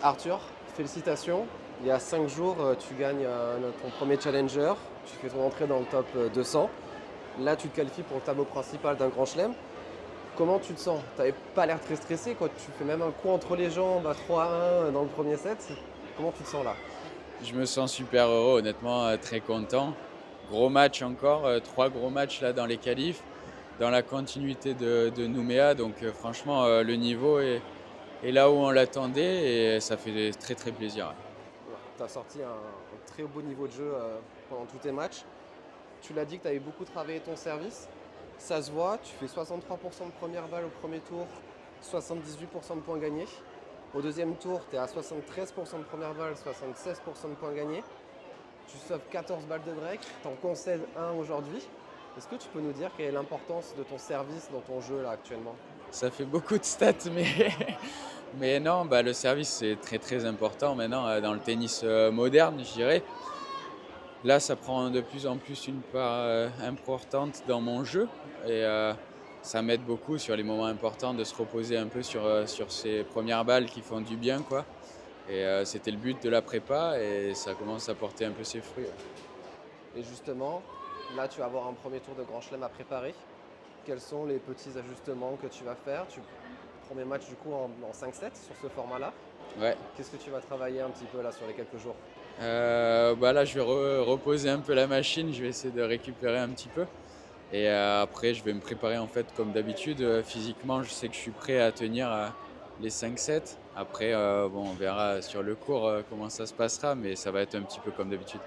Arthur, félicitations. Il y a 5 jours, tu gagnes ton premier challenger. Tu fais ton entrée dans le top 200. Là, tu te qualifies pour le tableau principal d'un grand chelem. Comment tu te sens? Tu n'avais pas l'air très stressé, quoi. Tu fais même un coup entre les jambes à 3-1 dans le premier set. Comment tu te sens là? Je me sens super heureux, honnêtement, très content. Gros match encore, 3 gros matchs là dans les qualifs, dans la continuité de Nouméa. Donc franchement, le niveau est là où on l'attendait et ça fait très très plaisir. Ouais. Tu as sorti un très beau niveau de jeu pendant tous tes matchs. Tu l'as dit que tu avais beaucoup travaillé ton service. Ça se voit, tu fais 63% de première balle au premier tour, 78% de points gagnés. Au deuxième tour, tu es à 73% de première balle, 76% de points gagnés. Tu sauves 14 balles de break, tu en concèdes un aujourd'hui. Est-ce que tu peux nous dire quelle est l'importance de ton service dans ton jeu là actuellement? Ça fait beaucoup de stats, mais, mais non, bah, le service c'est très très important maintenant dans le tennis moderne, je dirais. Là, ça prend de plus en plus une part importante dans mon jeu et ça m'aide beaucoup sur les moments importants de se reposer un peu sur ces premières balles qui font du bien, quoi. Et c'était le but de la prépa et ça commence à porter un peu ses fruits. Ouais. Et justement, là tu vas avoir un premier tour de Grand Chelem à préparer. Quels sont les petits ajustements que tu vas faire? Premier match du coup en 5-7 sur ce format-là. Ouais. Qu'est-ce que tu vas travailler un petit peu là sur les quelques jours? Bah là, je vais reposer un peu la machine, je vais essayer de récupérer un petit peu. Et après, je vais me préparer en fait comme d'habitude. Physiquement, je sais que je suis prêt à tenir les 5-7. Après, bon, on verra sur le cours comment ça se passera, mais ça va être un petit peu comme d'habitude.